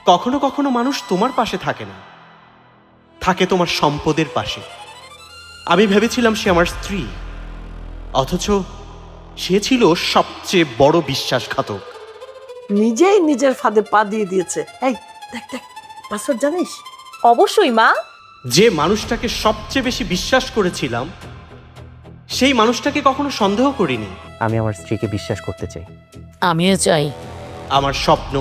কখনো কখনো মানুষ তোমার পাশে থাকে না, থাকে তোমার সম্পদের পাশে। আমি ভেবেছিলাম সে আমার স্ত্রী, অথচ সে ছিল সবচেয়ে বড় বিশ্বাসঘাতক। নিজেই নিজের ফাঁদে পা দিয়ে দিয়েছে। এই দেখ দেখ, পাসওয়ার্ড জানিস? অবশ্যই মা। যে মানুষটাকে সবচেয়ে বেশি বিশ্বাস করেছিলাম, সেই মানুষটাকে কখনো সন্দেহ করিনি। আমি আমার স্ত্রীকে বিশ্বাস করতে চাই। আমিও চাই। আমার স্বপ্ন,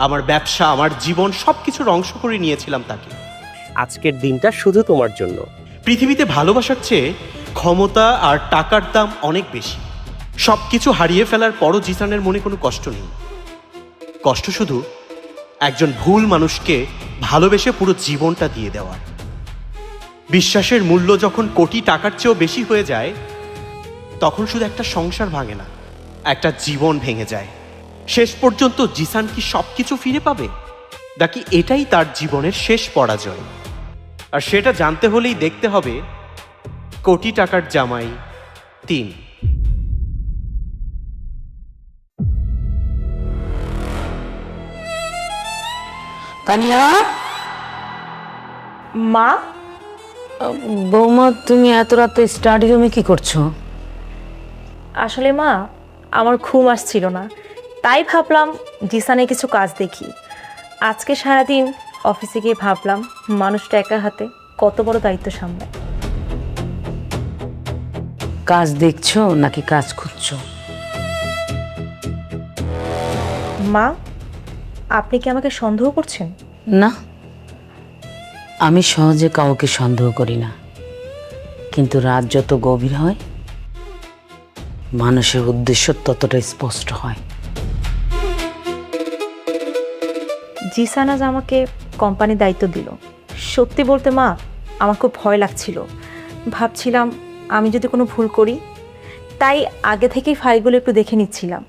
আমার ব্যবসা, আমার জীবন সবকিছুর অংশ করে নিয়েছিলাম তাকে। আজকের দিনটা শুধু তোমার জন্য। পৃথিবীতে ভালোবাসার চেয়ে ক্ষমতা আর টাকার দাম অনেক বেশি। সবকিছু হারিয়ে ফেলার পরও জিসানের মনে কোনো কষ্ট নেই। কষ্ট শুধু একজন ভুল মানুষকে ভালোবেসে পুরো জীবনটা দিয়ে দেওয়ার। বিশ্বাসের মূল্য যখন কোটি টাকার চেয়েও বেশি হয়ে যায়, তখন শুধু একটা সংসার ভাঙে না, একটা জীবন ভেঙে যায়। শেষ পর্যন্ত জিসান কি সবকিছু ফিরে পাবে, নাকি এটাই তার জীবনের শেষ পরাজয়? আর সেটা জানতে হলেই দেখতে হবে কোটি টাকার জামাই 3। তানিয়া, মা, বৌমা তুমি এত রাতে স্টাডি রুমে কি করছো? আসলে মা আমার ঘুম আসছিল না, তাই ভাবলাম জিসানে কিছু কাজ দেখি। আজকে সারাদিন অফিসে গিয়ে ভাবলাম মানুষটা একা হাতে কত বড় দায়িত্ব সামলায়। কাজ দেখছো নাকি কাজ খুঁজছো? মা, আপনি কি আমাকে সন্দেহ করছেন? না, আমি সহজে কাউকে সন্দেহ করি না, কিন্তু রাত যত গভীর হয় মানুষের উদ্দেশ্য ততটা স্পষ্ট হয়। জিসান আজ আমাকে কোম্পানির দায়িত্ব দিল। সত্যি বলতে মা, আমার খুব ভয় লাগছিল। ভাবছিলাম আমি যদি কোনো ভুল করি, তাই আগে থেকেই ফাইলগুলো একটু দেখে নিচ্ছিলাম,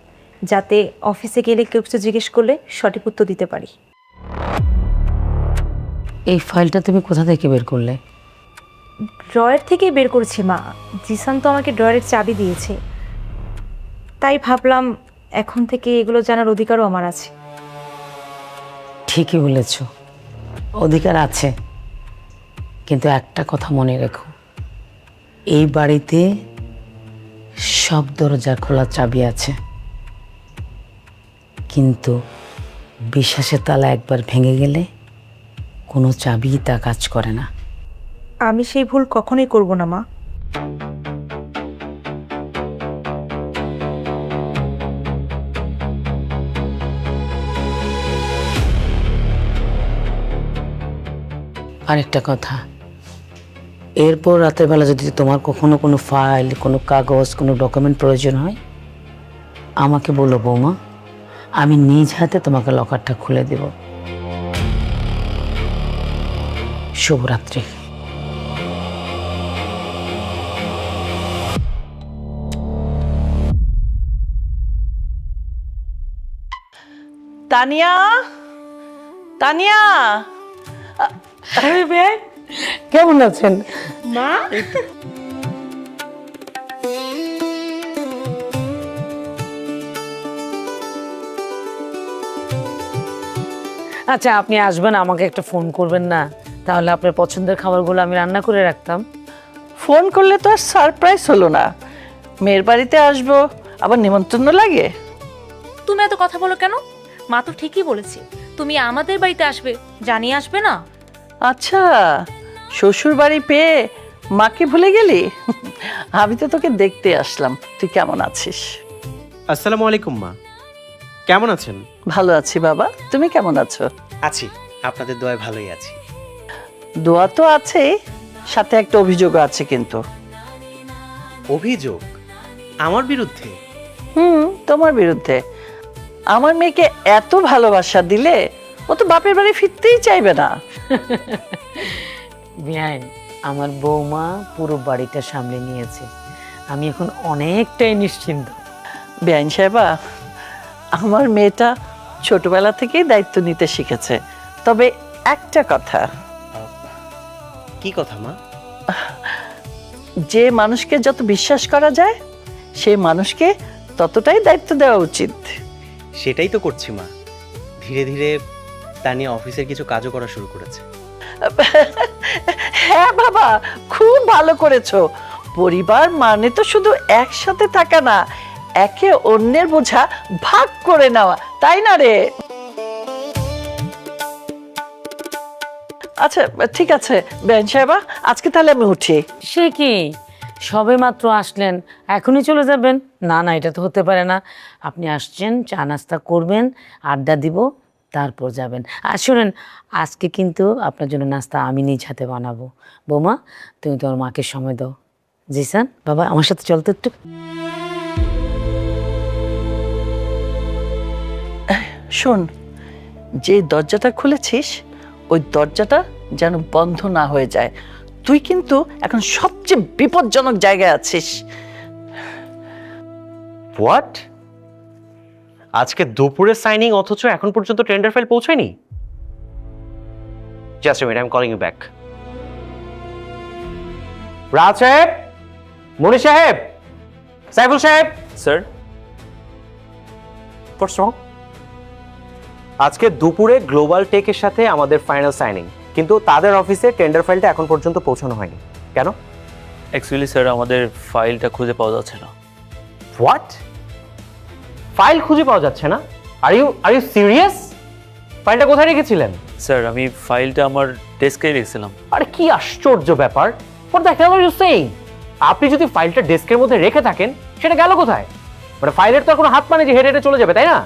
যাতে অফিসে গেলে কেউ কিছু জিজ্ঞেস করলে সঠিক উত্তর দিতে পারি। এই ফাইলটা তুমি কোথা থেকে বের করলে? ড্রয়ার থেকেই বের করেছি মা। জিসান তো আমাকে ড্রয়ারের চাবি দিয়েছে, তাই ভাবলাম এখন থেকে এগুলো জানার অধিকারও আমার আছে। ঠিকই বলেছ, অধিকার আছে, কিন্তু একটা কথা মনে রেখো, এই বাড়িতে সব দরজার খোলা চাবি আছে, কিন্তু বিশ্বাসের তালা একবার ভেঙে গেলে কোনো চাবি তা কাজ করে না। আমি সেই ভুল কখনোই করব না মা। আরেকটা কথা, এরপর রাতের বেলা যদি তোমার কখনো কোনো ফাইল, কোনো কাগজ, কোনো ডকুমেন্ট প্রয়োজন হয়, আমাকে বলো বৌমা, আমি নিজ হাতে তোমাকে লকারটা খুলে দেব। শুভরাত্রি। তানিয়া, তানিয়া, কেমন আছেন মা? আচ্ছা, আপনি আসবেন, আমাকে একটা ফোন করবেন না? তাহলে আপনার পছন্দের খাবারগুলো আমি রান্না করে রাখতাম। ফোন করলে তো আর সারপ্রাইজ হলো না। মেয়ের বাড়িতে আসবো, আবার নিমন্ত্রণ লাগে? তুমি এত কথা বলো কেন? মা তো ঠিকই বলেছে, তুমি আমাদের বাড়িতে আসবে, জানিয়ে আসবে না? আচ্ছা, শ্বশুর বাড়ি পেয়ে মাকে ভুলে গেলি? আমি তো তোকে দেখতে আসলাম, তুই কেমন আছিস? আসসালামু আলাইকুম মা, কেমন আছেন? ভালো আছি বাবা, তুমি কেমন আছো? আছি, আপনাদের দয়ায় ভালোই আছি। দোয়া তো আছে, সাথে একটা অভিযোগও আছে। কিন্তু অভিযোগ আমার বিরুদ্ধে? তোমার বিরুদ্ধে। আমার মেয়েকে এত ভালোবাসা দিলে ও তো বাপের বাড়ি ফিরতেই চাইবে না। বিয়াইন, আমার বৌমা পুরো বাড়িটা সামলে নিয়েছে, আমি এখন অনেকটাই নিশ্চিন্ত। বেআইন সাহেবা, আমার মেয়েটা ছোটবেলা থেকেই দায়িত্ব নিতে শিখেছে। তবে একটা কথা। কি কথা মা? যে মানুষকে যত বিশ্বাস করা যায়, সেই মানুষকে ততটাই দায়িত্ব দেওয়া উচিত। সেটাই তো করছি মা, ধীরে ধীরে তানিয়া অফিসের কিছু কাজও করা শুরু করেছে। হ্যাঁ বাবা, খুব ভালো করেছো। পরিবার মানে তো শুধু একসাথে থাকা না, একে অন্যের বোঝা ভাগ করে নেওয়া, তাই না রে? আচ্ছা ঠিক আছে বেন সাহেবা, আজকে তাহলে আমি উঠি। সে কি সবে মাত্র আসলেন, এখনই চলে যাবেন? না না, এটা তো হতে পারে না। আপনি আসছেন, চা নাস্তা করবেন, আড্ডা দিব, তারপর যাবেন। আর শুনেন, আজকে কিন্তু আপনার জন্য নাস্তা আমি নিজ হাতে বানাবো। বৌমা, তুমি তোমার মাকে সময় দাও। জিসান বাবা, আমার সাথে চলতে একটু। শোন, যে দরজাটা খুলেছিস ওই দরজাটা যেন বন্ধ না হয়ে যায়। তুই কিন্তু এখন সবচেয়ে বিপজ্জনক জায়গায় আছিস। হোয়াট? আজকে দুপুরে সাইনিং, অথচ এখন পর্যন্ত টেন্ডার ফাইল পৌঁছায়নি? Just minute, I am calling you back. Raj সাহেব, মনি সাহেব, সাইফুল সাহেব। Sir, what's wrong? আজকে দুপুরে গ্লোবাল টেকের সাথে আমাদের ফাইনাল সাইনিং, কিন্তু তাদের অফিসে টেন্ডার ফাইলটা এখন পর্যন্ত পৌঁছানো হয়নি। কেন? অ্যাকচুয়ালি স্যার, আমাদের ফাইলটা খুঁজে পাওয়া যাচ্ছে না। হোয়াট? ফাইল খুঁজে পাওয়া যাচ্ছে না? Are you serious? ফাইলটা কোথায় রেখেছিলেন? স্যার, আমি ফাইলটা আমার ডেস্কে রেখেছিলাম। আরে কি আশ্চর্য ব্যাপার! What the hell are you saying? আপনি যদি ফাইলটা ডেস্কের মধ্যে রেখে থাকেন, সেটা গেল কোথায়? মানে ফাইলের তো আর কোনো হাত মানে যে হেঁটে হেঁটে চলে যাবে, তাই না?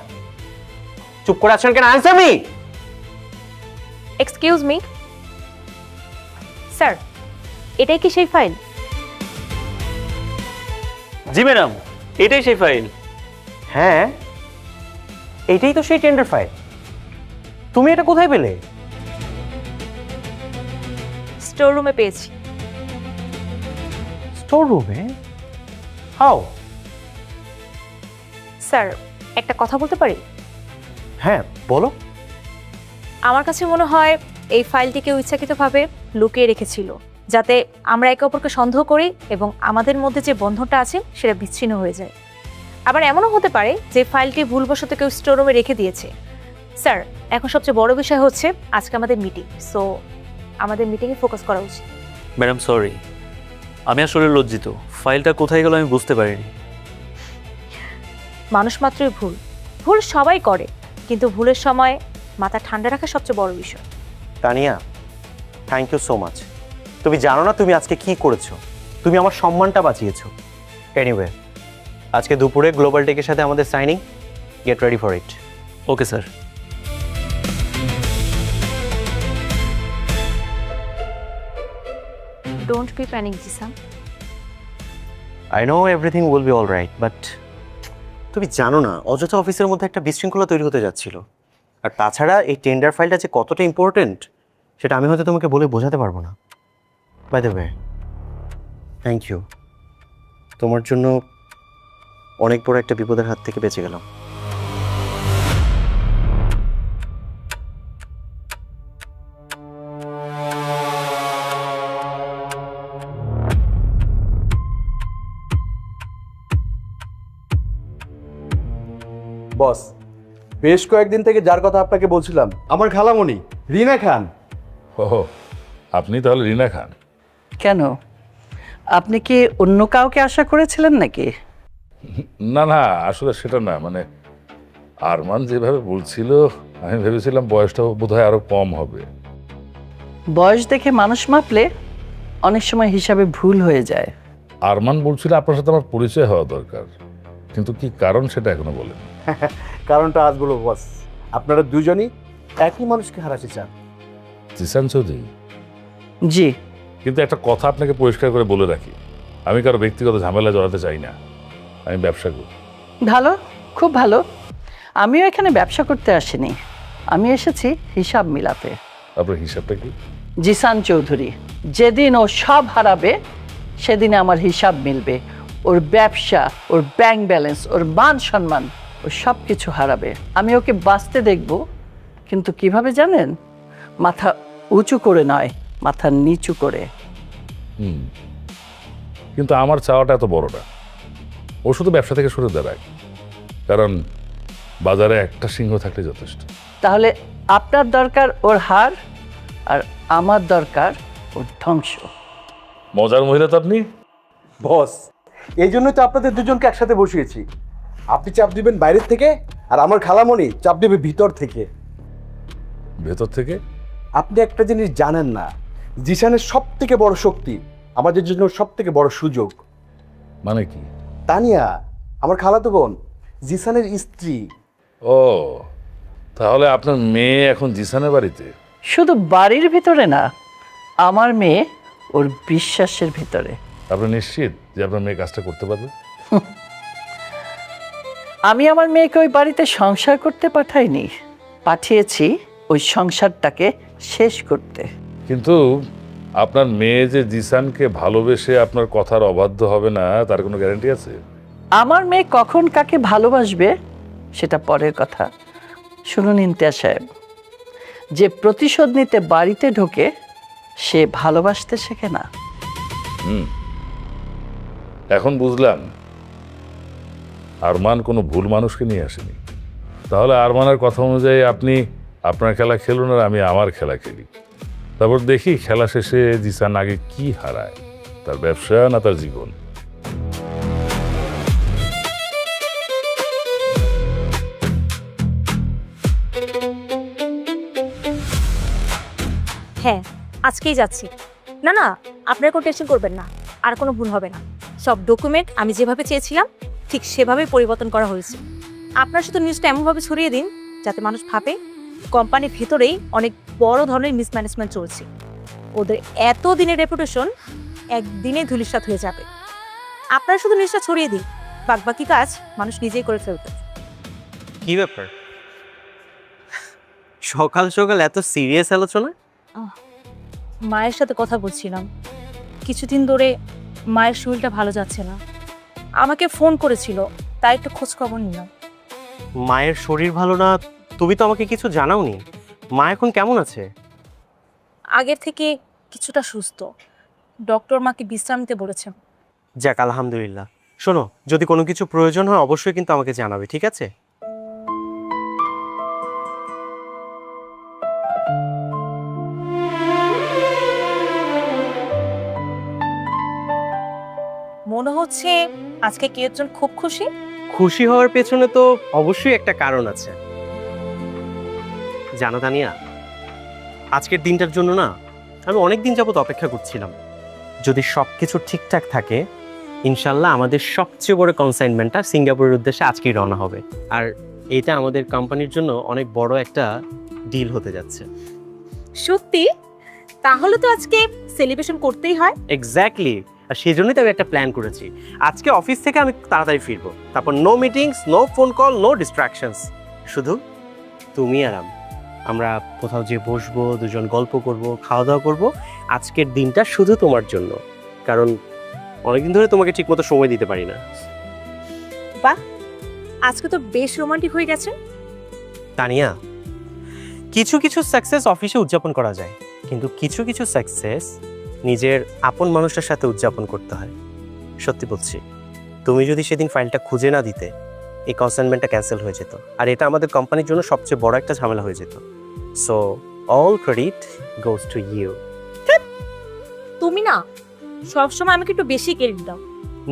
চুপ করে আছেন কেন? Answer me. Excuse me sir, এটাই কি সেই ফাইল? জি ম্যাডাম, এটাই সেই ফাইল। হ্যাঁ, এইটাই তো সেই টেন্ডার ফাইল। তুমি এটা কোথায় পেলে? স্টোর রুমে পেয়েছি। স্টোর রুমে? হাউ? স্যার, একটা কথা বলতে পারি? হ্যাঁ বলো। আমার কাছে মনে হয় এই ফাইলটি কেউ ইচ্ছাকৃতভাবে লুকিয়ে রেখেছিল, যাতে আমরা একে অপরকে সন্দেহ করি এবং আমাদের মধ্যে যে বন্ধনটা আছে সেটা বিচ্ছিন্ন হয়ে যায়। আবার এমনও হতে পারে যে ফাইলটি ভুলবশত কেউ স্টোর রুমে রেখে দিয়েছে। স্যার, এখন সবচেয়ে বড় বিষয় হচ্ছে আজকে আমাদের মিটিং, সো আমাদের মিটিংয়ে ফোকাস করা উচিত। ম্যাডাম সরি, আমি আসলে লজ্জিত। ফাইলটা কোথায় গেল আমি বুঝতে পারিনি। মানুষ মাত্রই ভুল, ভুল সবাই করে, কিন্তু ভুলের সময় মাথা ঠান্ডা রাখা সবচেয়ে বড় বিষয়। Tania, thank you so much. তুমি জানো না তুমি আজকে কি করেছো? তুমি আমার সম্মানটা বাঁচিয়েছো। এনিওয়ে, আজকে দুপুরে গ্লোবাল টেকের সাথে আমাদের signing, get ready for it. Okay sir. Don't be panic Zishan. I know everything will be all right, but তুমি জানো না অযথা অফিসের মধ্যে একটা বিশৃঙ্খলা তৈরি হতে যাচ্ছিল। আর তাছাড়া এই টেন্ডার ফাইলটা যে কতটা ইম্পর্টেন্ট সেটা আমি হয়তো তোমাকে বলে বোঝাতে পারবো না। By the way, thank you. তোমার জন্য অনেক বড় একটা বিপদের হাত থেকে বেঁচে গেলাম। বস, বেশ কয়েকদিন থেকে যার কথা আপনাকে বলছিলাম, আমার খালামণি রিনা খান। ও, আপনি তাহলে রিনা খান? কেন, আপনি কি অন্য কাউকে আশা করেছিলেন নাকি? না না, আসলে সেটা না, মানে আরমান যেভাবে বলছিল আমি ভেবেছিলাম বয়সটা বোধহয় আরো কম হবে। বয়স দেখে মানুষ মাপলে অনেক সময় হিসাবে ভুল হয়ে যায়। আরমান বলছিল আপনার সাথে আমার পরিচয় হওয়া দরকার, কিন্তু কি কারণ সেটা এখনো বলেন। কারণটা আজ বলবো বস। আপনারা দুজনই একই মানুষকে হারাতে চান। জিসান চৌধুরী, জি। কিন্তু একটা কথা আপনাকে পরিষ্কার করে বলে রাখি, আমি কারো ব্যক্তিগত ঝামেলা জড়াতে চাই না। আমি ব্যবসা করি। ভালো, খুব ভালো। আমিও এখানে ব্যবসা করতে আসিনি, আমি এসেছি হিসাব মিলাতে। আপনার হিসাবটা কি? জিসান চৌধুরী যেদিন ও সব হারাবে সেদিনে আমার হিসাব মিলবে। ওর ব্যবসা, ওর ব্যাংক ব্যালেন্স, ওর মান সম্মান, ও সব কিছু হারাবে। আমি ওকে বাঁচতে দেখব, কিন্তু কিভাবে জানেন? মাথা উঁচু করে নয়, মাথা নিচু করে। কিন্তু আমার চাওয়াটা এত বড় না। ও শুধু ব্যবসা থেকে সরে দাঁড়ায়, কারণ বাজারে একটা সিংহ থাকলে যথেষ্ট। তাহলে আপনার দরকার ওর হার আর আমার দরকার ওর ধ্বংস। মজার মহিলা তো আপনি। বস, এই জন্যই তো আপনাদের দুজনকে একসাথে বসিয়েছি। আপনি চাপ দিবেন বাইরের থেকে, আর আমার খালামণি চাপ দিবে ভিতর থেকে। ভেতর থেকে? আপনি একটা জিনিস জানেন না, জিশানের সব থেকে বড় শক্তি আমাদের জন্য সব থেকে বড় সুযোগ। মানে কি? তানিয়া আমার খালাতো বোন, জিসানের স্ত্রী। ও, তাহলে আপনার মেয়ে এখন জিসানের বাড়িতে? শুধু বাড়ির ভিতরে না, আমার মেয়ে ওর বিশ্বাসের ভিতরে। আপনি নিশ্চিত যে আপনার মেয়ে কাজটা করতে পারবে? আমি আমার মেয়েকে ওই বাড়িতে সংসার করতে পাঠাইনি, পাঠিয়েছি ওই সংসারটাকে শেষ করতে। কিন্তু আপনার মেয়ে যে জিসানকে ভালোবেসে আপনার কথার অবাধ্য হবে না, তার কোনো গ্যারান্টি আছে? আমার মেয়ে কখন কাকে ভালোবাসবে সেটা পরের কথা। শুনুন ইমতিয়াজ সাহেব, যে প্রতিশোধ নিতে বাড়িতে ঢোকে সে ভালোবাসতে শেখে না। এখন বুঝলাম আরমান কোনো ভুল মানুষকে নিয়ে আসেনি। তাহলে আরমানের কথা অনুযায়ী আপনি আপনার খেলা খেলুন আর আমি আমার খেলা খেলি। তারপর দেখি খেলা শেষে জিসান আগে কি হারায়, তার ব্যবসা না তার জীবন। হ্যাঁ, আজকেই যাচ্ছি। না না, আপনারা কোনো টেনশন করবেন না, আর কোনো ভুল হবে না। সব ডকুমেন্ট আমি যেভাবে চেয়েছিলাম ঠিক সেভাবেই পরিবর্তন করা হয়েছে। আপনারা শুধু নিউজটা এমনভাবে ছড়িয়ে দিন যাতে মানুষ ভাবে কোম্পানির ভেতরেই অনেক বড় ধরনের মিসম্যানেজমেন্ট চলছে। ওদের এত দিনের রেপুটেশন একদিনে ধূলিসাৎ হয়ে যাবে। আপনারা শুধু নিউজটা ছড়িয়ে দিন, বাকি কাজ মানুষ নিজেই করে ফেলবে। কি ব্যাপার, সকাল সকাল এত সিরিয়াস আলোচনা? মায়ের সাথে কথা বলছিলাম। কিছুদিন ধরে মায়ের শরীরটা ভালো যাচ্ছে না, আমাকে ফোন করেছিল, তাই একটু খোঁজ খবর নিলাম। মায়ের শরীর ভালো না? তুমি তো আমাকে কিছু জানাওনি। মা এখন কেমন আছে? আগের থেকে কিছুটা সুস্থ, ডক্টর মাকে বিশ্রাম নিতে বলেছেন। যাক, আলহামদুলিল্লাহ। শোনো, যদি কোনো কিছু প্রয়োজন হয় অবশ্যই কিন্তু আমাকে জানাবে, ঠিক আছে? মনে হচ্ছে আজকে কেউ একজন খুব খুশি। খুশি হওয়ার পেছনে তো অবশ্যই একটা কারণ আছে। জানো তানিয়া, আজকের দিনটার জন্য না আমি অনেক দিন যাবত অপেক্ষা করছিলাম। যদি সব কিছু ঠিকঠাক থাকে ইনশাল্লাহ আমাদের সবচেয়ে বড় কনসাইনমেন্টটা সিঙ্গাপুরের উদ্দেশ্যে আজকেই রওনা হবে। আর এটা আমাদের কোম্পানির জন্য অনেক বড় একটা ডিল হতে যাচ্ছে। সত্যি? তাহলে তো আজকে সেলিব্রেশন করতেই হয়। এক্স্যাক্টলি, আর সেই জন্যই তো আমি একটা প্ল্যান করেছি। আজকে অফিস থেকে আমি তাড়াতাড়ি ফিরবো, তারপর no meetings, no phone call, no distractions, শুধু তুমি আর আমরা কোথাও যেয়ে বসবো, দুজন গল্প করব, খাওয়া দাওয়া করব। আজকের দিনটা শুধু তোমার জন্য, কারণ অনেকদিন ধরে তোমাকে ঠিকমতো সময় দিতে পারি না। বাহ, আজকে তো বেশ রোমান্টিক হয়ে গেছে। তানিয়া, কিছু কিছু সাকসেস অফিসে উদযাপন করা যায়, কিন্তু কিছু কিছু সাকসেস নিজের আপন মানুষটার সাথে উদযাপন করতে হয়। সত্যি বলছি, তুমি যদি সেদিন ফাইলটা খুঁজে না দিতে এই কনসাইনমেন্টটা ক্যান্সেল হয়ে যেত, আর এটা আমাদের কোম্পানির জন্য সবচেয়ে বড় একটা ঝামেলা হয়ে যেত। So all credit goes to you. তুমি না সবসময় আমাকে একটু বেশি ক্রেডিট দাও।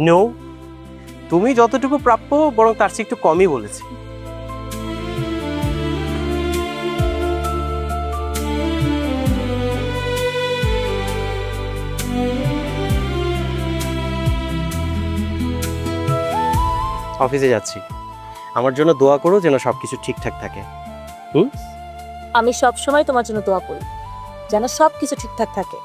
নো, তুমি যতটুকু প্রাপ্য বরং তার চেয়ে একটু কমই বলেছি। অফিসে যাচ্ছি, আমার জন্য দোয়া করো যেন সবকিছু ঠিকঠাক থাকে। আমি সবসময় তোমার জন্য দোয়া করি যেন সব কিছু ঠিকঠাক থাকে।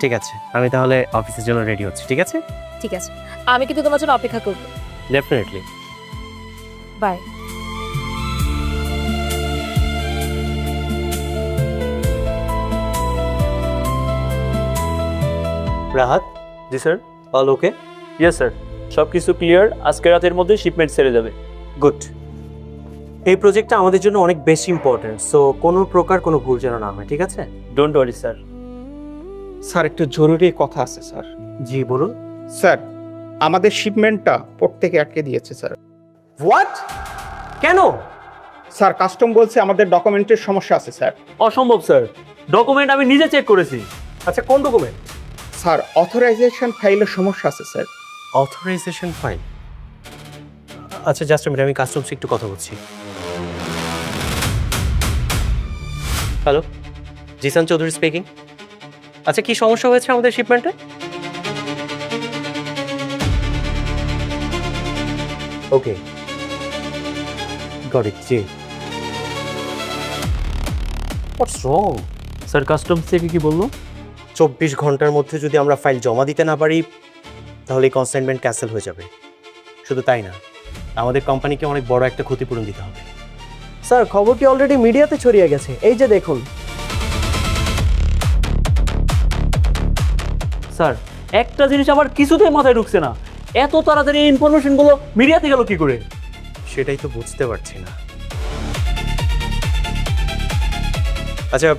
ঠিক আছে, আমি তাহলে অফিসের জন্য রেডি হচ্ছি। ঠিক আছে? ঠিক আছে, আমি কিন্তু তোমার জন্য অপেক্ষা করব। ডেফিনেটলি। বাই। রাহাত? জি sir. All okay? Yes sir, সব কিছু ক্লিয়ার। আজকে রাতের মধ্যে শিপমেন্ট ছেড়ে যাবে। গুড। এই প্রজেক্টটা আমাদের জন্য অনেক বেশি ইম্পর্টেন্ট, সো কোনো প্রকার কোনো ভুল যেন না হয়। ঠিক আছে? Don't worry sir. স্যার, একটু জরুরি কথা আছে স্যার। জি বলুন। স্যার, আমাদের শিপমেন্টটা পোর্ট থেকে আটকে দিয়েছে স্যার। হোয়াট? কেন? স্যার কাস্টম বলছে আমাদের ডকুমেন্টের সমস্যা আছে স্যার। অসম্ভব স্যার, ডকুমেন্ট আমি নিজে চেক করেছি। আচ্ছা কোন ডকুমেন্ট? স্যার অথরাইজেশন ফাইলের সমস্যা আছে স্যার। Authorization file? আচ্ছা জাস্ট মিনিট, আমি কাস্টমসে একটু কথা বলছি। Hello, Jisan Chowdhury speaking. আচ্ছা কি সমস্যা হয়েছে আমাদের শিপমেন্টে? Okay, got it. জি, হোয়াটস রং? স্যার কাস্টমস থেকে কি বললো? 24 ঘন্টার মধ্যে যদি আমরা ফাইল জমা দিতে না পারি তাহলে এই কনসাইনমেন্ট ক্যান্সেল হয়ে যাবে। শুধু তাই না, আমাদের কোম্পানিকে অনেক বড় একটা ক্ষতিপূরণ দিতে হবে। স্যার খবরটি অলরেডি মিডিয়াতে ছড়িয়ে গেছে, এই যে দেখুন। স্যার একটা জিনিস আমার কিছুতেই মাথায় ঢুকছে না, এত তাড়াতাড়ি এই ইনফরমেশনগুলো মিডিয়াতে গেল কি করে? সেটাই তো বুঝতে পারছি না। আচ্ছা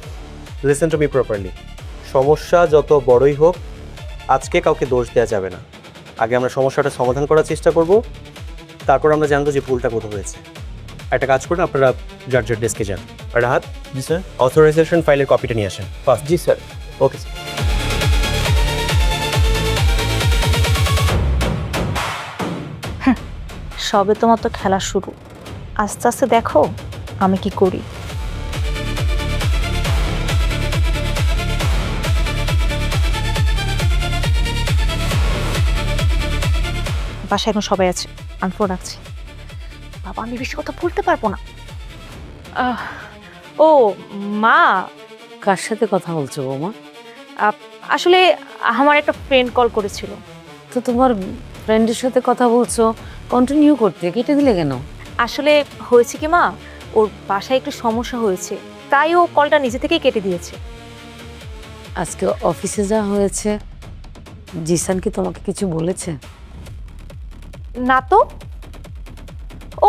লিসেন টু মি প্রপারলি, সমস্যা যত বড়ই হোক আজকে কাউকে দোষ দেওয়া যাবে না। আগে আমরা সমস্যাটা সমাধান করার চেষ্টা করব, তারপর আমরা জানবো যে ভুলটা কোথাও হয়েছে। একটা কাজ করুন, আপনারা যার যার ডেস্কে যান। আর রাহাত, জি স্যার। অথরাইজেশন ফাইলের কপিটা নিয়ে আসেন ফার্স্ট। জি স্যার। Okay sir. সবে তোমার তো খেলা শুরু, আস্তে আস্তে দেখো আমি কি করি। বাসায় এখন সবাই আছে, আমি ফোন রাখছি। বাবা আমি বেশি কথা বলতে পারবো না। ও মা, কার সাথে কথা বলছো বৌমা? আসলে আমার একটা ফ্রেন্ড কল করেছিল। তো তোমার ফ্রেন্ডের সাথে কথা বলছো, কন্টিনিউ করতে কেটে দিলে কেন? আসলে হয়েছে কি মা, ওর বাসায় একটু সমস্যা হয়েছে, তাই ও কলটা নিজে থেকেই কেটে দিয়েছে। আজকে অফিসে যা হয়েছে, জিসান কি তোমাকে কিছু বলেছে? না তো।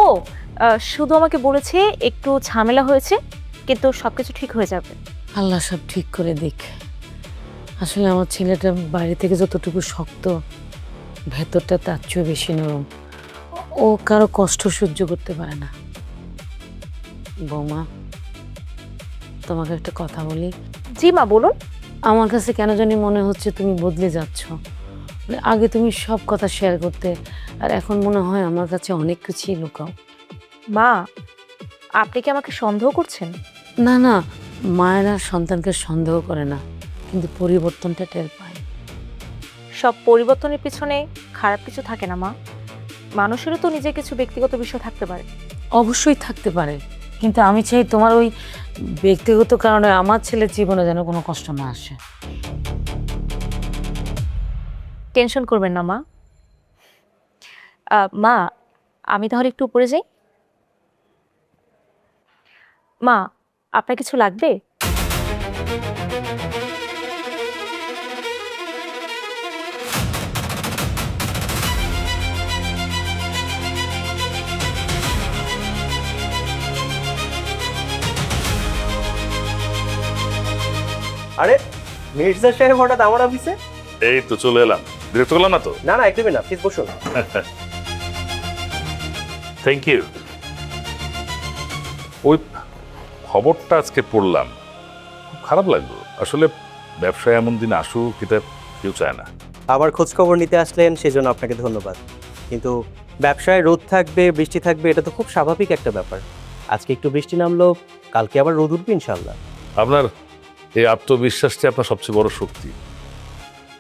ও শুধু আমাকে বলেছে একটু ঝামেলা হয়েছে, কিন্তু সবকিছু ঠিক হয়ে যাবে। আল্লাহ সব ঠিক করে দিক। আসলে আমার ছেলেটা বাইরে থেকে যতটুকু শক্ত, ভেতরটা তার চেয়েও বেশি নরম। ও কারো কষ্ট সহ্য করতে পারে না। বৌমা, তোমাকে একটা কথা বলি। জি মা বলুন। আমার কাছে কেন জানি মনে হচ্ছে তুমি বদলে যাচ্ছ। আগে তুমি সব কথা শেয়ার করতে, আর এখন মনে হয় আমার কাছে অনেক কিছুই লুকাও। মা আপনি কি আমাকে সন্দেহ করছেন? না না, মায়েরা সন্তানকে সন্দেহ করে না, কিন্তু পরিবর্তনটা টের পায়। সব পরিবর্তনের পিছনে খারাপ কিছু থাকে না মা, মানুষেরও তো নিজের কিছু ব্যক্তিগত বিষয় থাকতে পারে। অবশ্যই থাকতে পারে, কিন্তু আমি চাই তোমার ওই ব্যক্তিগত কারণে আমার ছেলের জীবনে যেন কোনো কষ্ট না আসে। টেনশন করবেন না মা। মা আমি তাহলে একটু উপরে যাই। মা আপনার কিছু লাগবে? আরে মির্জা সাহেব হঠাৎ আমার অফিসে? এই তো চলে এলাম, বিরক্ত করলাম না তো? না না একদমই না, প্লিজ বসুন। Thank you. ওই খবরটা আজকে পড়লাম, খুব খারাপ লাগলো। আসলে ব্যবসায় এমন দিন আসুক এটা কেউ চায় না। আবার খোঁজ খবর নিতে আসলেন, সেজন্য আপনাকে ধন্যবাদ। কিন্তু ব্যবসায় রোদ থাকবে বৃষ্টি থাকবে, এটা তো খুব স্বাভাবিক একটা ব্যাপার। আজকে একটু বৃষ্টি নামলো, কালকে আবার রোদ উঠবে ইনশাল্লাহ। আপনার এই আত্মবিশ্বাসটি আপনার সবচেয়ে বড় শক্তি,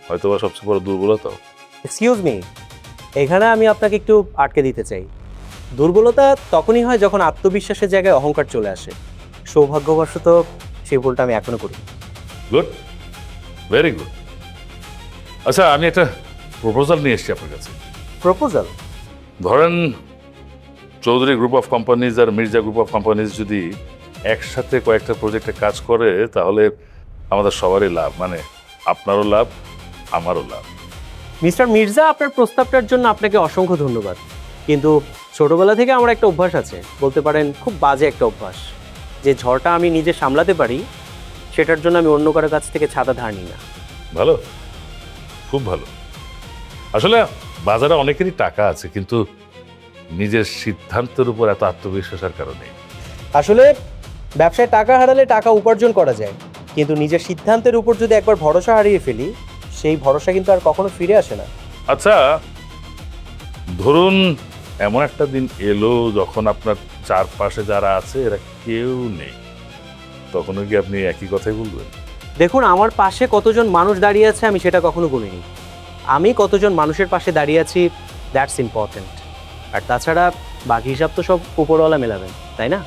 হয়তো বা সবচেয়ে বড় দুর্বলতাও। এক্সকিউজ মি, এখানে আমি আপনাকে একটু আটকে দিতে চাই। দুর্বলতা তখনই হয় যখন আত্মবিশ্বাসের জায়গায় অহংকার চলে আসে। সৌভাগ্যবশত সেই ভুলটা আমি এখনো করি। Good, very good. আচ্ছা আমি একটা প্রপোজাল নিয়ে এসেছি আপনার কাছে। প্রপোজাল? ধরেন চৌধুরী গ্রুপ অফ কোম্পানিজ আর মির্জা গ্রুপ অফ কোম্পানিজ যদি একসাথে কয়েকটা প্রজেক্টে কাজ করে তাহলে আমাদের সবারই লাভ, মানে আপনারও লাভ আমারও লাভ। মিস্টার মির্জা, আপনার প্রস্তাবটার জন্য আপনাকে অসংখ্য ধন্যবাদ, কিন্তু ছোটবেলা থেকে আমার একটা অভ্যাস আছে, বলতে পারেন খুব বাজে একটা অভ্যাস, যে ঝড়টা আমি নিজে সামলাতে পারি সেটার জন্য আমি অন্য কারোর কাছ থেকে ছাতা ধার নিই না। ভালো, খুব ভালো। আসলে বাজারে অনেকেরই টাকা আছে, কিন্তু নিজের সিদ্ধান্তের উপর এত আত্মবিশ্বাসের কারণে আসলে ব্যবসায় টাকা হারালে টাকা উপার্জন করা যায়, কিন্তু নিজের সিদ্ধান্তের উপর যদি একবার ভরসা হারিয়ে ফেলি, সেই ভরসা কিন্তু আর কখনো ফিরে আসে না। আচ্ছা, ধরুন এমন একটা দিন এলো যখন আপনার চারপাশে যারা আছে এরা কেউ নেই, তখনও কি আপনি একই কথাই বলবেন? দেখুন, আমার পাশে কতজন মানুষ দাঁড়িয়ে আছে আমি সেটা কখনো গুনিনি। আমি কতজন মানুষের পাশে দাঁড়িয়ে আছি, দ্যাটস ইম্পর্ট্যান্ট। আর তাছাড়া বাকি হিসাব তো সব উপরওয়ালা মেলাবেন, তাই না?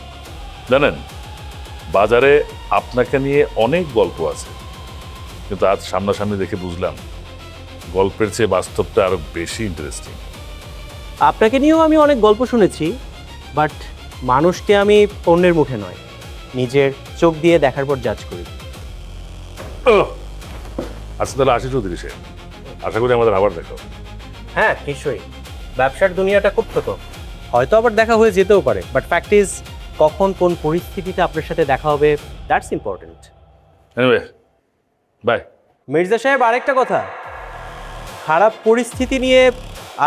জানেন, বাজারে আপনাকে নিয়ে অনেক গল্প আছে, কিন্তু আজ সামনাসামনি দেখে বুঝলাম গল্পের চেয়ে বাস্তবটা আরো বেশি ইন্টারেস্টিং। আপনাকে নিয়েও আমি অনেক গল্প শুনেছি, বাট মানুষকে আমি অন্যের মুখে নয়, নিজের চোখ দিয়ে দেখার পর জাজ করি। আচ্ছা তাহলে আসি চৌধুরী সাহেব, আশা করি আমাদের আবার দেখা হবে। হ্যাঁ নিশ্চয়ই, ব্যবসার দুনিয়াটা খুব ছোট, হয়তো আবার দেখা হয়ে যেতেও পারে, বাট ফ্যাক্ট ইজ কখন কোন পরিস্থিতিতে আপনার সাথে দেখা হবে that's important. Anyway, bye. Mirza সাহেব, আরেকটা কথা, খারাপ পরিস্থিতি নিয়ে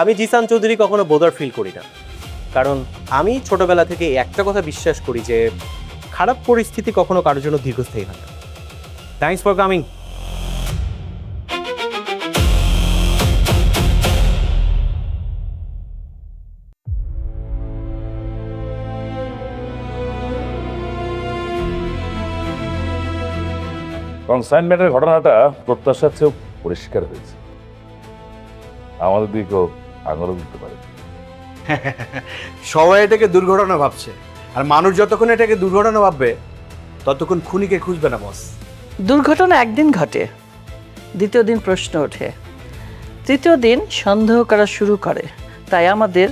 আমি জিসান চৌধুরী কখনো বোদার ফিল করি না, কারণ আমি ছোটবেলা থেকে একটা কথা বিশ্বাস করি যে খারাপ পরিস্থিতি কখনো কারোর জন্য দীর্ঘস্থায়ী হয় না। Thanks for coming. কনসাইনমেন্টের ঘটনাটা প্রত্যাশার চেয়েও পরিষ্কার হয়েছে, আমাদের দিকেও আঙুলও দিতে পারে। সবাই এটাকে দুর্ঘটনা ভাবছে, আর মানুষ যতক্ষণ এটাকে দুর্ঘটনা ভাববে ততক্ষণ খুনিকে খুঁজবে না বস। দুর্ঘটনা একদিন ঘটে, দ্বিতীয় দিন প্রশ্ন ওঠে, তৃতীয় দিন সন্দেহ করা শুরু করে। তাই আমাদের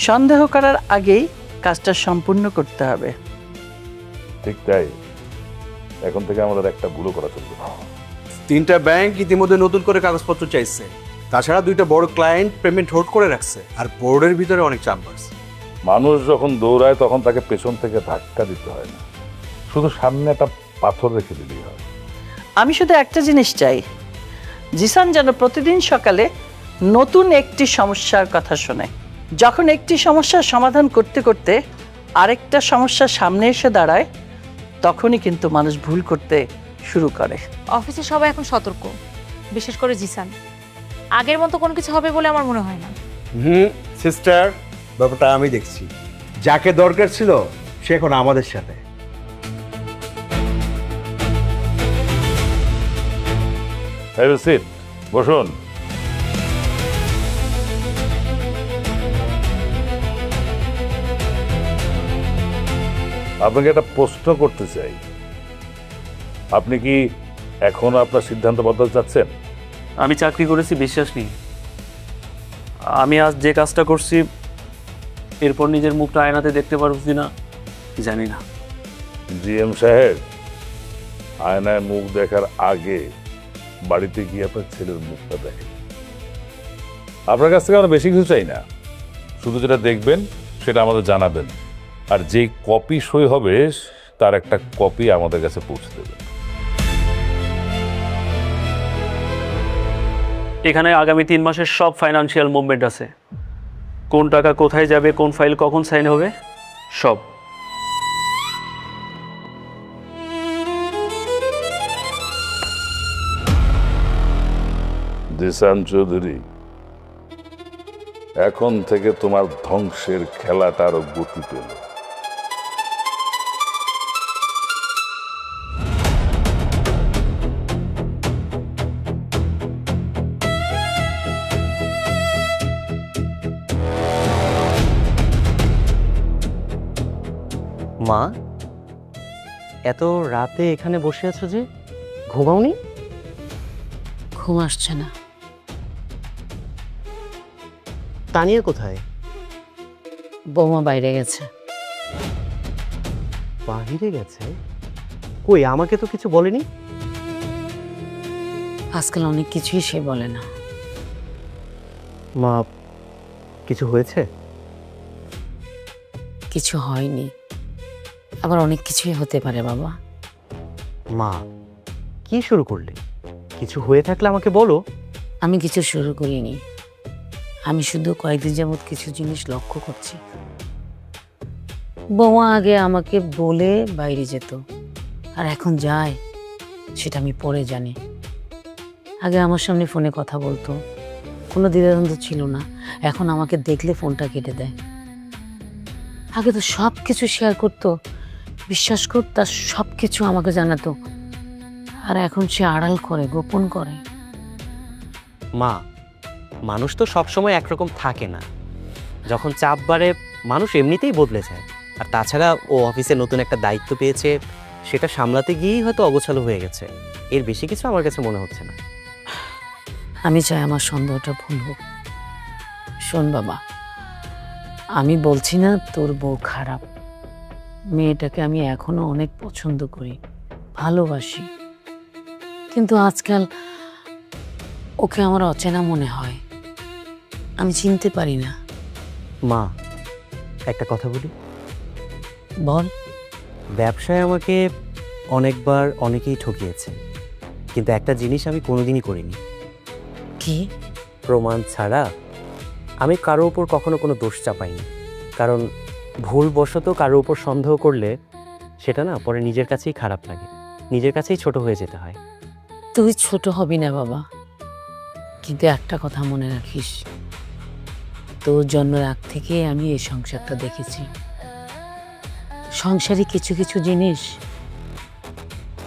সন্দেহ করার আগেই কাজটা সম্পূর্ণ করতে হবে। ঠিক তাই, এখন থেকে আমাদের একটা ভুলও করা চলবে না। 3টা ব্যাংক ইতিমধ্যে নতুন করে কাগজপত্র চাইছে, তাছাড়া 2টা বড় ক্লায়েন্ট পেমেন্ট হোল্ড করে রাখছে, আর বোর্ডের ভিতরে অনেক চাম্বারস। মানুষ যখন দৌড়ায় তখন তাকে পেছন থেকে ধাক্কা দিতে হয় না, শুধু সামনে একটা পাথর রেখে দিলেই হয়। আমি শুধু একটা জিনিস চাই, জিসান যেন প্রতিদিন সকালে নতুন একটি সমস্যার কথা শোনে। যখন একটি সমস্যার সমাধান করতে করতে আরেকটা সমস্যার সামনে এসে দাঁড়ায়, তখনই কিন্তু মানুষ ভুল করতে শুরু করে। অফিসে সবাই এখন সতর্ক, বিশেষ করে জিসান। আগের মতো কোনো কিছু হবে বলে আমার মনে হয় না। সিস্টার, ব্যাপারটা আমি দেখছি, যাকে দরকার ছিল সে এখন আমাদের সাথে। হ্যাভ এ সিট, বসুন। আপনাকে একটা প্রশ্ন করতে চাই, আপনি কি এখনো আপনার সিদ্ধান্ত বদলাতে চাচ্ছেন? আমি চাকরি করেছি বিশ্বাস নেই, আমি আজ যে কাজটা করছি এরপর নিজের মুখটা আয়নাতে দেখতে পারবো কিনা জানি না। জিএম সাহেব, আয়নায় মুখ দেখার আগে বাড়িতে গিয়ে আপনার ছেলের মুখটা দেখেন। আপনার কাছ থেকে আমরা বেশি কিছু চাই না, শুধু যেটা দেখবেন সেটা আমাদের জানাবেন, আর যেই কপি সই হবে তার একটা কপি আমাদের কাছে পৌঁছে দেবেন। এখানে আগামী 3 মাসের সব ফাইনান্সিয়াল মুভমেন্ট আছে, কোন টাকা কোথায় যাবে, কোন ফাইল কখন সাইন হবে, সব। জিসান চৌধুরী, এখন থেকে তোমার ধ্বংসের খেলাটা আরো গতি পেল। মা, এত রাতে এখানে বসে আছো যে, ঘুমাওনি? ঘুম আসছে না। তানিয়া কোথায়? বৌমা বাইরে গেছে। বাহিরে গেছে? কই, আমাকে তো কিছু বলেনি। আজকাল অনেক কিছুই সে বলে না। মা, কিছু হয়েছে? কিছু হয়নি, আবার অনেক কিছুই হতে পারে বাবা। মা, কি শুরু করলে? কিছু হয়ে থাকলে আমাকে বলো। আমি কিছু শুরু করিনি, আমি শুধু কয়েকদিন যাবৎ কিছু জিনিস লক্ষ্য করছি। বৌমা আগে আমাকে বলে বাইরে যেত, আর এখন যায় সেটা আমি পরে জানি। আগে আমার সামনে ফোনে কথা বলতো, কোনো দ্বিধাদ্বন্দ্ব ছিল না। এখন আমাকে দেখলে ফোনটা কেটে দেয়। আগে তো সব কিছু শেয়ার করতো, বিশ্বাস কর, তার সব কিছু আমাকে জানাতো। আর এখন সে আড়াল করে, গোপন করে। মা, মানুষ তো সবসময় একরকম থাকে না। যখন চাপ বাড়ে মানুষ এমনিতেই বদলে যায়। আর তাছাড়া ও অফিসে নতুন একটা দায়িত্ব পেয়েছে, সেটা সামলাতে গিয়েই হয়তো অগোছালো হয়ে গেছে। এর বেশি কিছু আমার কাছে মনে হচ্ছে না। আমি চাই আমার সন্দেহটা ভুল হোক। শোন বাবা, আমি বলছি না তোর বউ খারাপ। মেয়েটাকে আমি এখনো অনেক পছন্দ করি, ভালোবাসি, কিন্তু আজকাল ওকে আমার অচেনা মনে হয়। আমি চিনতে পারি না। মা, একটা কথা বলি। বল। ব্যবসায় আমাকে অনেকবার অনেকেই ঠকিয়েছে, কিন্তু একটা জিনিস আমি কোনোদিনই করিনি। কি? প্রমাণ ছাড়া আমি কারো উপর কখনো কোনো দোষ চাপাইনি। কারণ ভুলবশত কারো উপর সন্দেহ করলে সেটা না পরে নিজের কাছেই খারাপ লাগে, নিজের কাছেই ছোট হয়ে যেতে হয়। তুই ছোট হবি না বাবা, কিন্তু একটা কথা মনে রাখিস, তোর জন্মের আগ থেকে আমি এই সংসারটা দেখেছি। সংসারে কিছু কিছু জিনিস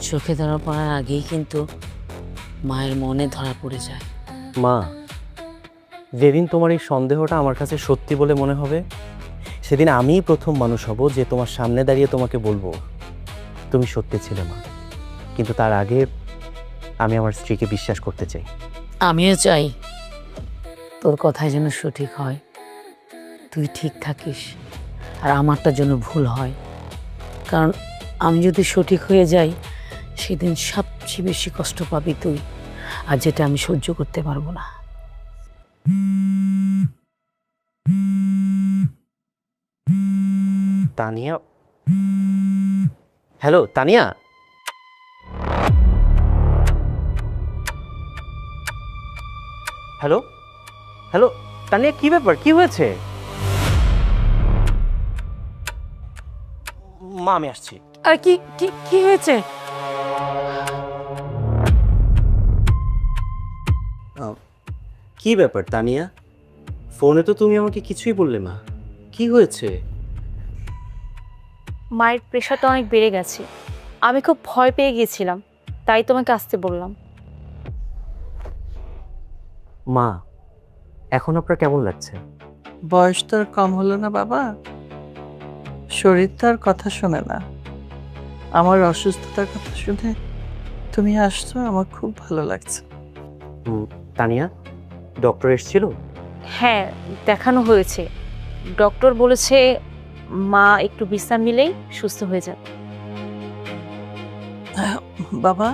চোখে ধরা পড়ার আগেই কিন্তু মায়ের মনে ধরা পড়ে যায়। মা, যেদিন তোমার এই সন্দেহটা আমার কাছে সত্যি বলে মনে হবে, সেদিন আমিই প্রথম মানুষ হব যে তোমার সামনে দাঁড়িয়ে তোমাকে বলবো তুমি সত্যি ছিলে মা। কিন্তু তার আগে আমি আমার স্ত্রীকে বিশ্বাস করতে চাই। আমিও চাই তোর কথাই যেন সঠিক হয়, তুই ঠিক থাকিস, আর আমারটা যেন ভুল হয়। কারণ আমি যদি সঠিক হয়ে যাই, সেদিন সবচেয়ে বেশি কষ্ট পাবি তুই, আর যেটা আমি সহ্য করতে পারবো না। Tania, hello Tania. Hello hello Tania, কি ব্যাপার, কি হয়েছে? মা, আমি আসছি। আর কি কি কি হয়েছে? কি ব্যাপার তানিয়া, ফোনে তো তুমি আমাকে কিছুই বললে না। কি হয়েছে? মায়ের প্রেশারটা অনেক বেড়ে গেছে, আমি খুব ভয় পেয়ে গিয়েছিলাম, তাই তোমাকে আসতে বললাম। মা, এখন আপনার কেমন লাগছে? বয়স তো আর কম হলো না বাবা, শরীর তো আর কথা শোনে না। আমার অসুস্থতার কথা শুনে তুমি আসছো, আমার খুব ভালো লাগছে। তানিয়া, ডক্টর এসেছিল? হ্যাঁ, দেখানো হয়েছে। ডক্টর বলেছে মা একটু বিশ্রাম নিলেই সুস্থ হয়ে যাবে। বাবা,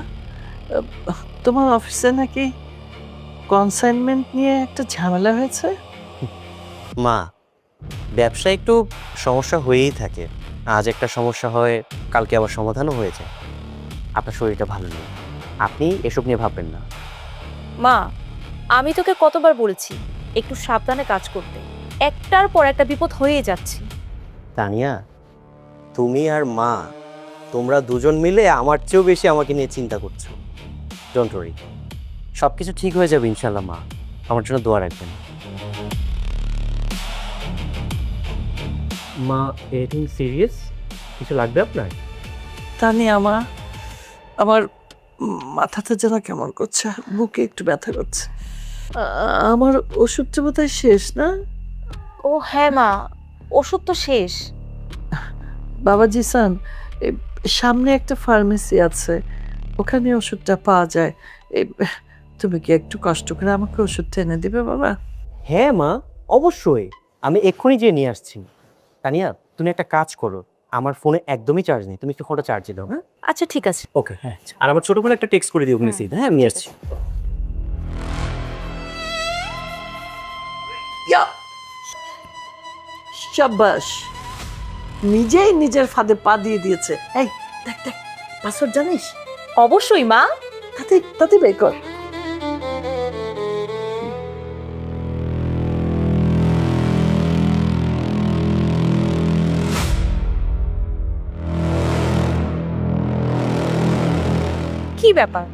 তোমার অফিসে নাকি কনসাইনমেন্ট নিয়ে একটা ঝামেলা হয়েছে? মা, ব্যবসায় একটু সমস্যা হয়েই থাকে। আজ একটা সমস্যা হয়, কালকে আবার সমাধানও হয়ে যায়। আপনার শরীরটা ভালো নেই, আপনি এসব নিয়ে ভাববেন না। মা, আমি তোকে কতবার বলেছি একটু সাবধানে কাজ করতে, একটার পর একটা বিপদ হয়েই যাচ্ছে। তানিয়া, তুমি আর মা, তোমরা দুজন মিলে আমার চেয়েও বেশি আমাকে নিয়ে চিন্তা করছো। ডোন্ট ওয়ারি, সব কিছু ঠিক হয়ে যাবে ইনশাল্লাহ। মা, আমার জন্য দোয়া রাখবেন। মা, এনিথিং সিরিয়াস? কিছু লাগবে আপনার? তানি, আমার মাথাটা যেন কেমন করছে, বুকে একটু ব্যথা করছে। আমার ওষুধটা বোধহয় শেষ না? ও হ্যাঁ মা, ওষুধ তো শেষ। বাবা জিসান, সামনে একটা ফার্মেসি আছে, ওখানে ওষুধটা পাওয়া যায়। তুমি কি একটু কষ্ট করে আমাকে ওষুধটা এনে দিবে বাবা? হ্যাঁ মা, অবশ্যই, আমি এক্ষুনি যেয়ে নিয়ে আসছি। তানিয়া, তুমি একটা কাজ করো, আমার ফোনে একদমই চার্জ নেই, তুমি একটু ফোনটা চার্জে দাও। হ্যাঁ, আচ্ছা ঠিক আছে। ওকে, হ্যাঁ। আর আমার ছোট ফোনে একটা টেক্সট করে দিও মেসেজ। হ্যাঁ, আমি আসছি। শাবাশ, নিজেই নিজের ফাঁদে পা দিয়ে দিয়েছে। এই দেখ দেখ, পাসওয়ার্ড জানিস? অবশ্যই মা। তাতে বের কর। ব্যাপার,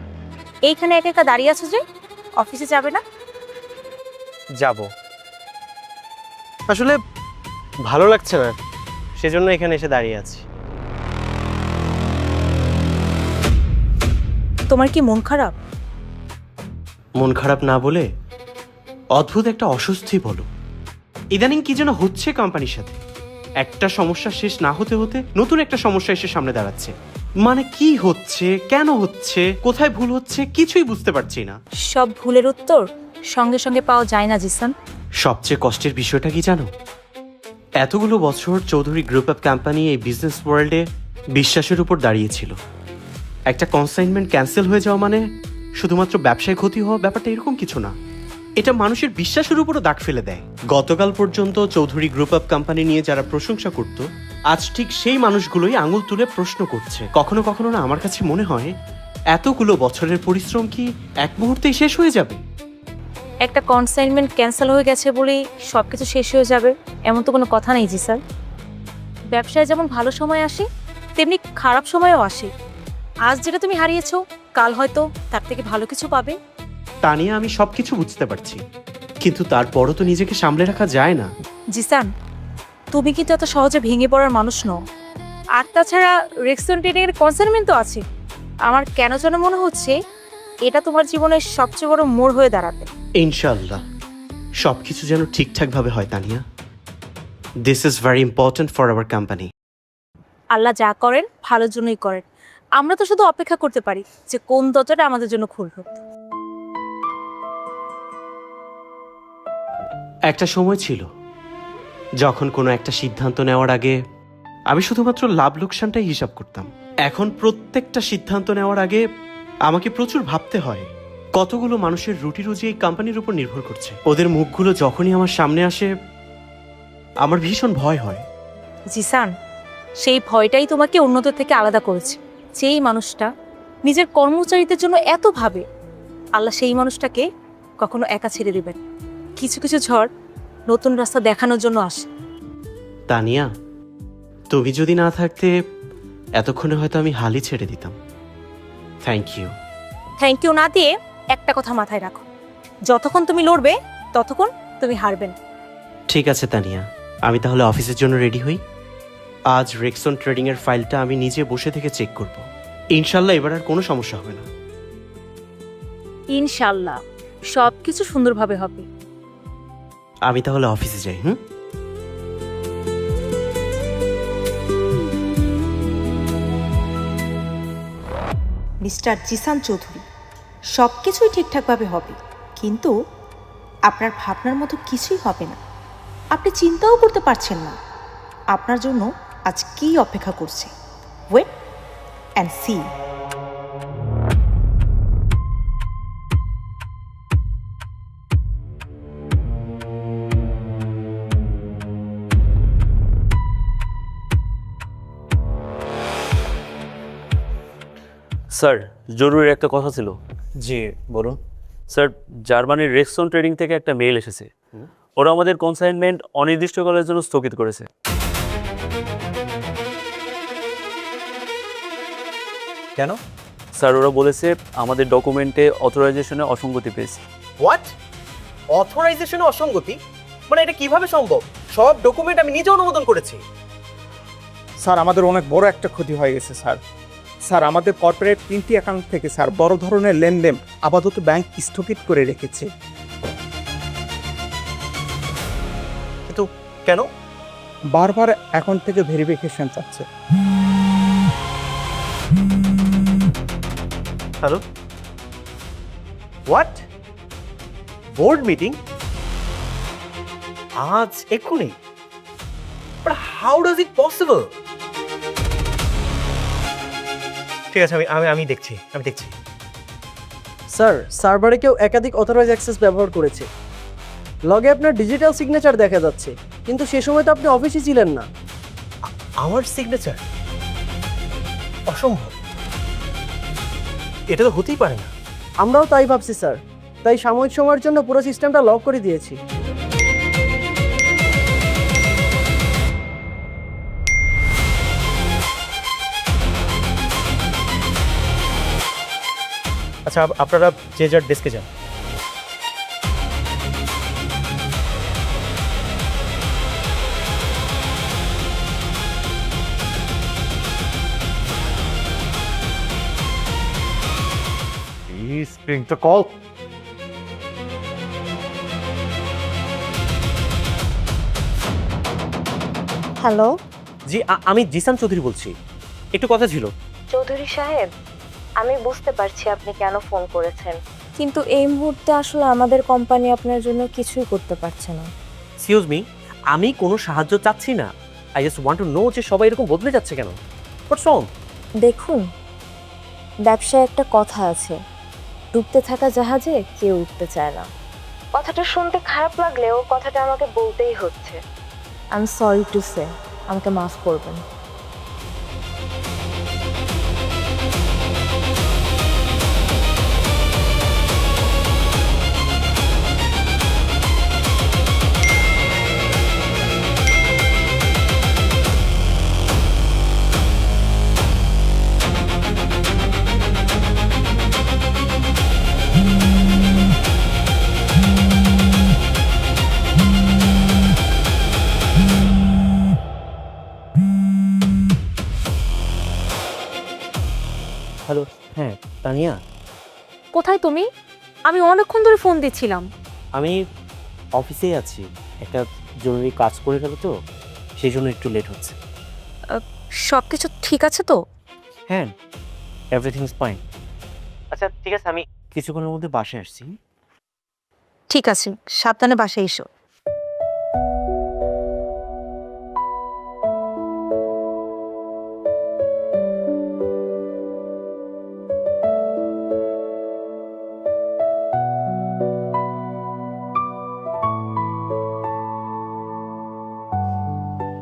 এইখানে একা একা দাঁড়িয়ে আছো যে? অফিসে যাবে না? যাব, আসলে ভালো লাগছে না, সেজন্য এখানে এসে দাঁড়িয়ে আছি। তোমার কি মন খারাপ? মন খারাপ না বলে অদ্ভুত একটা অস্বস্তি বলো। ইদানিং কি যেন হচ্ছে কোম্পানির সাথে। একটা সমস্যা শেষ না হতে হতে নতুন একটা সমস্যা এসে সামনে দাঁড়াচ্ছে। মানে কি হচ্ছে, কেন হচ্ছে, কোথায় ভুল হচ্ছে কিছুই বুঝতে পারছি না। সব ভুলের উত্তর সঙ্গে সঙ্গে পাওয়া যায় না জিসান। সবচেয়ে কষ্টের বিষয়টা কি জানো? এতগুলো বছর চৌধুরী গ্রুপ অফ কোম্পানি এই বিজনেস ওয়ার্ল্ডে বিশ্বাসের উপর দাঁড়িয়েছিল। একটা কনসাইনমেন্ট ক্যান্সেল হয়ে যাওয়া মানে শুধুমাত্র ব্যবসায় ক্ষতি হওয়া, ব্যাপারটা এরকম কিছু না। এটা মানুষের বিশ্বাসের উপরও দাগ ফেলে দেয়। গতকাল পর্যন্ত চৌধুরী গ্রুপ অফ কোম্পানি নিয়ে যারা প্রশংসা করত, আজ ঠিক সেই মানুষগুলোই আঙুল তুলে প্রশ্ন করছে। কখনো কখনো না আমার কাছে মনে হয় এতগুলো বছরের পরিশ্রম কি এক মুহূর্তেই শেষ হয়ে যাবে? একটা কনসাইনমেন্ট ক্যান্সেল হয়ে গেছে বলেই সবকিছু শেষ হয়ে যাবে এমন তো কোনো কথা নেই জি স্যার। ব্যবসায় যেমন ভালো সময় আসে তেমনি খারাপ সময়ও আসে। আজ যেটা তুমি হারিয়েছো কাল হয়তো তার থেকে ভালো কিছু পাবে। তা নিয়ে আমি সবকিছু বুঝতে পারছি, কিন্তু তারপরও তো নিজেকে সামলে রাখা যায় না। জিসান, তুমি কিন্তু এত সহজে ভেঙে পড়ার মানুষ নও। আর তাছাড়া রেক্সন ট্রেডিং এর কনসাইনমেন্ট তো আছে। আমার কেন যেন মনে হচ্ছে এটা তোমার জীবনের সবচেয়ে বড় মোড় হয়ে দাঁড়াবে। ইনশাআল্লাহ সবকিছু যেন ঠিকঠাকভাবে হয় Tania. This is very important for our company. Allah যা করেন ভালোর জন্যই করেন। আমরা তো শুধু অপেক্ষা করতে পারি যে কোন দরজাটা আমাদের জন্য খুলবে। একটা সময় ছিল যখন কোনো একটা সিদ্ধান্ত নেওয়ার আগে আমি শুধুমাত্র লাভ লোকসানটাই হিসাব করতাম। এখন প্রত্যেকটা সিদ্ধান্ত নেওয়ার আগে আমাকে প্রচুর ভাবতে হয় কতগুলো মানুষের রুটি রুজি এই কোম্পানির উপর নির্ভর করছে। ওদের মুখগুলো যখনই আমার সামনে আসে আমার ভীষণ ভয় হয়। জিসান, সেই ভয়টাই তোমাকে অন্যদের থেকে আলাদা করেছে। যেই মানুষটা নিজের কর্মচারীদের জন্য এত ভাবে, আল্লাহ সেই মানুষটাকে কখনো একা ছেড়ে দিবেন। কিছু কিছু ঝড় নতুন রাস্তা দেখানোর জন্য আসে। তানিয়া, তুমি যদি না থাকতে এতক্ষণে হয়তো আমি হালই ছেড়ে দিতাম। Thank you. থ্যাংক ইউ না দিয়ে একটা কথা মাথায় রাখো, যতক্ষণ তুমি লড়বে ততক্ষণ তুমি হারবেন। ঠিক আছে তানিয়া, আমি তাহলে অফিসের জন্য রেডি হই। আজ রেক্সন ট্রেডিং এর ফাইলটা আমি নিজে বসে থেকে চেক করব। ইনশাল্লাহ এবার আর কোনো সমস্যা হবে না। ইনশাল্লাহ সব কিছু সুন্দরভাবে হবে। আমি তাহলে অফিসে যাই। মিস্টার জিসান চৌধুরী, সব কিছুই ঠিকঠাকভাবে হবে, কিন্তু আপনার ভাবনার মতো কিছুই হবে না। আপনি চিন্তাও করতে পারছেন না আপনার জন্য আজ কী অপেক্ষা করছে। Wait and C. স্যার, জরুরি একটা কথা ছিল। জি বলুন। স্যার, জার্মানির রেক্সন ট্রেডিং থেকে একটা মেইল এসেছে। ওরা আমাদের কনসাইনমেন্ট অনির্দিষ্টকালের জন্য স্থগিত করেছে। কেন? স্যার, ওরা বলেছে আমাদের ডকুমেন্টে অথরাইজেশনে অসঙ্গতি পেয়েছে। হোয়াট? অথরাইজেশনে অসঙ্গতি? মানে এটা কিভাবে সম্ভব? সব ডকুমেন্ট আমি নিজে অনুমোদন করেছি। স্যার, আমাদের অনেক বড় একটা ক্ষতি হয়ে গেছে স্যার। স্যার, আমাদের কর্পোরেট 3টি অ্যাকাউন্ট থেকে স্যার বড় ধরনের লেনদেন আপাতত ব্যাংক স্থগিত করে রেখেছে। কিন্তু কেন? বারবার অ্যাকাউন্ট থেকে ভেরিফিকেশন চাচ্ছে। Hello, what? বোর্ড মিটিং আজ এক্ষুনি? But how does it possible? ঠিক আছে, আমি দেখছি। স্যার, সার্ভারে কেউ একাধিক অথরাইজ অ্যাক্সেস ব্যবহার করেছে। লগে আপনার ডিজিটাল সিগনেচার দেখা যাচ্ছে, কিন্তু সে সময় তো আপনি অফিসে ছিলেন না। আমার সিগনেচার? অসম্ভব, এটা তো হতেই পারে না। আমরাও তাই ভাবছি স্যার, তাই সাময়িক সময়ের জন্য পুরো সিস্টেমটা লক করে দিয়েছি। আচ্ছা আপনারা যে যার ডেস্কে যান। Please bring the call. Hello জি আমি জিসান চৌধুরী বলছি, একটু কথা ছিল। চৌধুরী সাহেব, আমি বুঝতে পারছি আপনি কেন ফোন করেছেন, কিন্তু এই মুহূর্তে আসলে আমাদের কোম্পানি আপনার জন্য কিছুই করতে পারছে না। এক্সকিউজ মি, আমি কোনো সাহায্য চাচ্ছি না। I just want to know যে সবাই এরকম বদলে যাচ্ছে কেন। হোয়াটস রং? দেখুন, ব্যবসায় একটা কথা আছে, ডুবতে থাকা জাহাজে কেউ উঠতে চায় না। কথাটা শুনতে খারাপ লাগলেও কথাটা আমাকে বলতেই হচ্ছে। I am sorry to say, আমাকে মাফ করবেন। হ্যালো, হ্যাঁ তানিয়া, কোথায় তুমি? আমি অনেকক্ষণ ধরে ফোন দিচ্ছিলাম। আমি অফিসেই আছি, একটা জরুরি কাজ করে গেল তো, সেই জন্য একটু লেট হচ্ছে। সব কিছু ঠিক আছে তো? হ্যাঁ, এভরিথিং ইজ ফাইন। আচ্ছা ঠিক আছে, আমি কিছুক্ষণের মধ্যে বাসায় আসছি। ঠিক আছে, সাবধানে বাসায় এসো।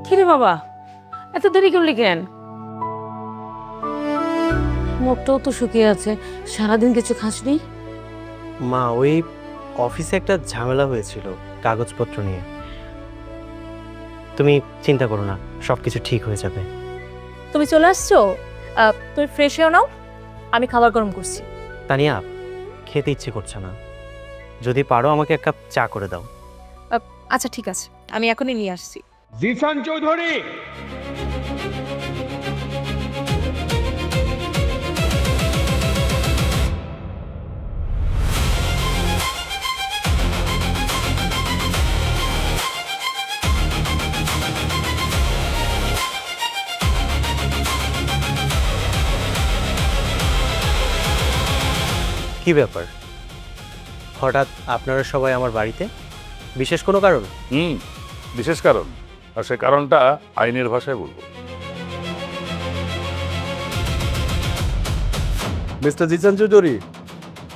কিরে বাবা, এত দেরি করলি কেন? মুখটাও তো শুকিয়ে আছে, সারাদিন কিছু খাসনি? মা, ওই অফিসে একটা ঝামেলা হয়েছিল কাগজপত্র নিয়ে। তুমি চিন্তা করো না, সব কিছু ঠিক হয়ে যাবে। তুমি চলে আসছো? তুমি ফ্রেশ হও নাও, আমি খাবার গরম করছি। তানিয়া, খেতে ইচ্ছে করছে না, যদি পারো আমাকে এক কাপ চা করে দাও। আচ্ছা ঠিক আছে, আমি এখনই নিয়ে আসছি। জিসান চৌধুরী, কি ব্যাপার, হঠাৎ আপনারা সবাই আমার বাড়িতে? বিশেষ কোনো কারণ? বিশেষ কারণ, আর সে কারণটা আইনের ভাষায় বলবো। মিস্টার জিসান চৌধুরী,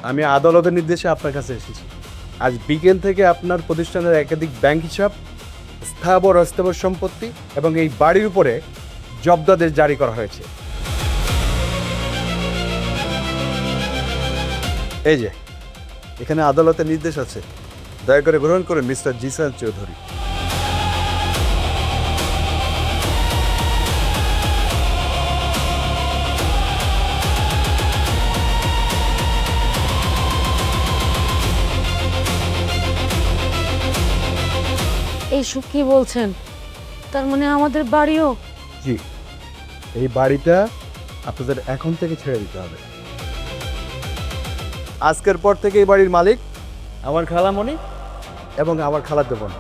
আমি আদালতের নির্দেশে আপনার কাছে এসেছি। আজ বিকেল থেকে আপনার প্রতিষ্ঠানের একাধিক ব্যাংক হিসাব, স্থাবর অস্থাবর সম্পত্তি এবং এই বাড়ির উপরে জব্দাদেশ জারি করা হয়েছে। এই যে এখানে আদালতের নির্দেশ আছে, দয়া করে গ্রহণ করুন মিস্টার জিসান চৌধুরী। এইসব কি বলছেন? তার মানে আমাদের বাড়িও? জি, এই বাড়িটা আপনাদের এখন থেকে ছেড়ে দিতে হবে। আজকের পর থেকে এই বাড়ির মালিক আমার খালামণি এবং আমার খালাতো বোন।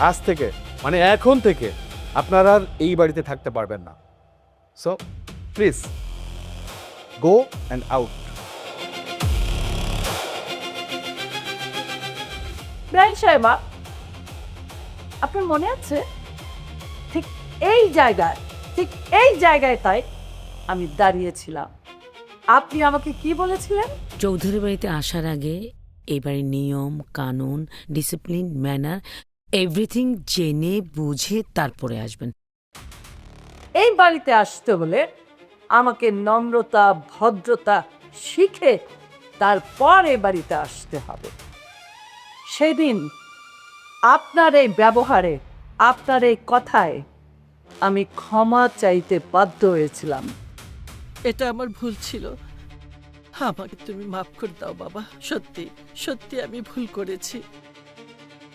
আজ থেকে মানে এখন থেকে আপনারা আর এই বাড়িতে থাকতে পারবেন না। So please go and out. Brian সাহেবা, আপনার মনে আছে ঠিক এই জায়গায় তাই আমি দাঁড়িয়েছিলাম। আপনি আমাকে কি বলেছিলেন? চৌধুরী বাড়িতে আসার আগে এই বাড়ির নিয়ম কানুন, ডিসিপ্লিন, ম্যানার এভরিথিং জেনে বুঝে তারপরে আসবেন। এই বাড়িতে আসতে হলে আমাকে নম্রতা ভদ্রতা শিখে তারপর এই বাড়িতে আসতে হবে। সেদিন আপনার এই ব্যবহারে, আপনার এই কথায় আমি ক্ষমা চাইতে বাধ্য হয়েছিলাম। এটা আমার ভুল ছিল, আমাকে তুমি মাফ করে দাও বাবা। সত্যি সত্যি আমি ভুল করেছি।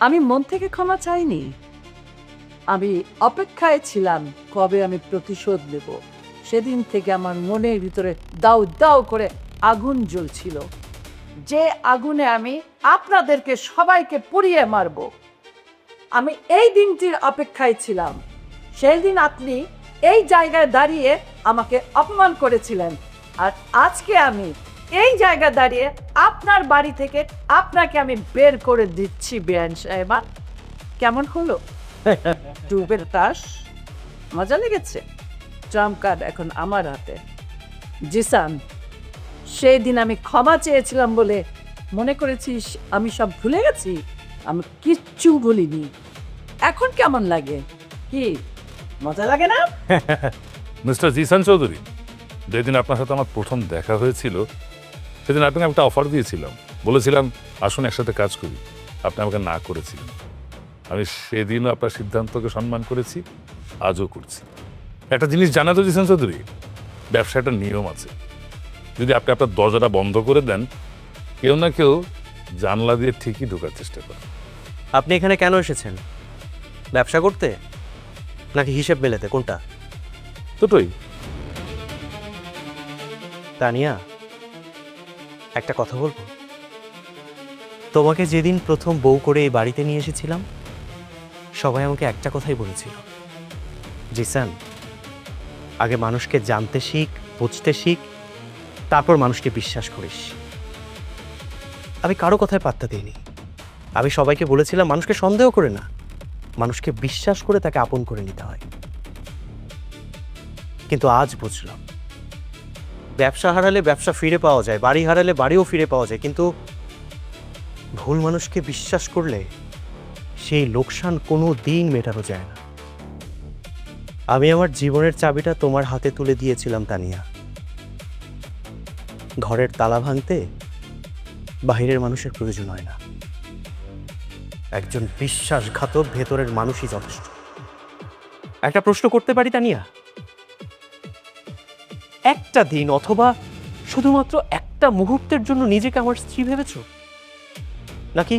আমি মন থেকে ক্ষমা চাইনি, আমি অপেক্ষায় ছিলাম কবে আমি প্রতিশোধ নেব। সেদিন থেকে আমার মনের ভিতরে দাউ দাউ করে আগুন জ্বলছিল, যে আগুনে আমি আপনাদেরকে সবাইকে পুড়িয়ে মারব। আমি এই দিনটির অপেক্ষায় ছিলাম। সেই দিন আপনি এই জায়গায় দাঁড়িয়ে আমাকে অপমান করেছিলেন, আর আজকে আমি এই জায়গায় দাঁড়িয়ে আপনার বাড়ি থেকে আপনাকে আমি বের করে দিচ্ছি। বেআইন সাহেবা, কেমন হলো? ডুবের তাস মজা লেগেছে? ট্রাম্প কার্ড এখন আমার হাতে। জিসান, সেই দিন আমি ক্ষমা চেয়েছিলাম বলে মনে করেছিস আমি সব ভুলে গেছি? আমি কিচ্ছু ভুলিনি। এখন কেমন লাগে? কি মজা লাগে না? মিস্টার জিসান চৌধুরী, যেদিন আপনার সাথে আমার প্রথম দেখা হয়েছিল সেদিন আপনাকে একটা অফার দিয়েছিলাম, বলেছিলাম আসুন একসাথে কাজ করি। আপনি আমাকে না করেছিলেন। আমি সেদিনও আপনার সিদ্ধান্তকে সম্মান করেছি, আজও করছি। একটা জিনিস জানা তো জিসান চৌধুরী, ব্যবসা একটা নিয়ম আছে। যদি আপনি আপনার দরজাটা বন্ধ করে দেন, কেউ না কেউ জানলা দিয়ে ঠিকই ঢোকার চেষ্টা করে। আপনি এখানে কেন এসেছেন? ব্যবসা করতে নাকি হিসেব মেলাতে, কোনটা? দুটোই। তানিয়া, একটা কথা বলবো? তোমাকে যেদিন প্রথম বউ করে এই বাড়িতে নিয়ে এসেছিলাম, সবাই আমাকে একটা কথাই বলেছিল, জিসান, আগে মানুষকে জানতে শিখ, বুঝতে শিখ, তারপর মানুষকে বিশ্বাস করিস। আমি কারো কথায় পাত্তা দিইনি। আমি সবাইকে বলেছিলাম মানুষকে সন্দেহ করে না, মানুষকে বিশ্বাস করে তাকে আপন করে নিতে হয়। কিন্তু আজ বুঝলাম, ব্যবসা হারালে ব্যবসা ফিরে পাওয়া যায়, বাড়ি হারালে বাড়িও ফিরে পাওয়া যায়, কিন্তু ভুল মানুষকে বিশ্বাস করলে সেই লোকসান কোনো দিন মেটানো যায় না। আমি আমার জীবনের চাবিটা তোমার হাতে তুলে দিয়েছিলাম তানিয়া। ঘরের তালা ভাঙতে বাহিরের মানুষের প্রয়োজন হয় না, একজন বিশ্বাসঘাতক ভেতরের মানুষই যথেষ্ট। একটা প্রশ্ন করতে পারি তানিয়া? একটা দিন অথবা শুধুমাত্র একটা মুহূর্তের জন্য নিজেকে আমার স্ত্রী ভেবেছ, নাকি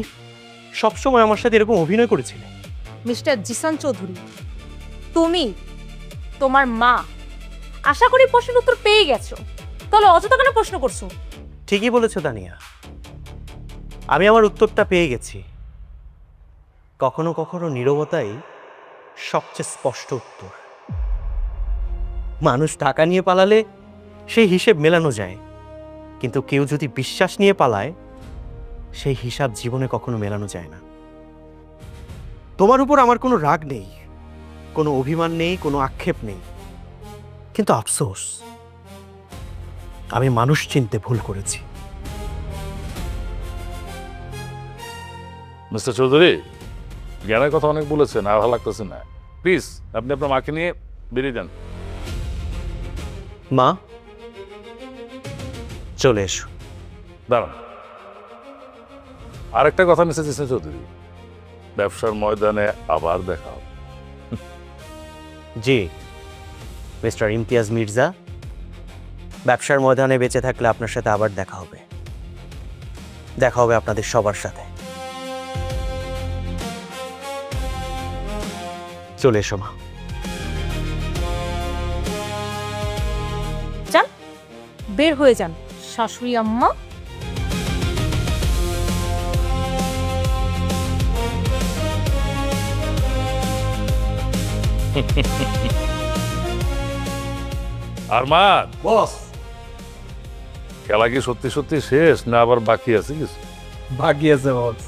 সবসময় আমার সাথে এরকম অভিনয় করেছিলে? মিস্টার জিসান চৌধুরী, তুমি, তোমার মা, আশা করি প্রশ্নের উত্তর পেয়ে গেছো। তাহলে অযথা কেন প্রশ্ন করছো? ঠিকই বলেছ তানিয়া, আমি আমার উত্তরটা পেয়ে গেছি। কখনো কখনো নীরবতাই সবচেয়ে স্পষ্ট উত্তর। মানুষ টাকা নিয়ে পালালে সেই হিসেব মেলানো যায়, কিন্তু কেউ যদি বিশ্বাস নিয়ে পালায় সেই হিসাব জীবনে কখনো মেলানো যায় না। তোমার উপর আমার কোনো রাগ নেই, কোনো অভিমান নেই, কোনো আক্ষেপ নেই, কিন্তু আফসোস, আমি মানুষ চিনতে ভুল করেছি। মিস্টার চৌধুরী, জ্ঞানের কথা অনেক বলেছেন, আর ভালো লাগতেছে না। প্লিজ আপনি আপনার মাকে নিয়ে বেরিয়ে যান। মা, চলে এসো। দাঁড়ান, আরেকটা কথা মিস্টার জিসান চৌধুরী, ব্যবসার ময়দানে আবার দেখা হবে। জি মিস্টার ইমতিয়াজ মির্জা, ব্যবসার ময়দানে বেঁচে থাকলে আপনার সাথে আবার দেখা হবে। দেখা হবে আপনাদের সবার সাথে। চলে এসো মা। যান, বের হয়ে যান শাশুড়ি আম্মা। আরমান, বস, খেলা কি সত্যি সত্যি শেষ না আবার বাকি আছে কিছু? বাকি আছে বস।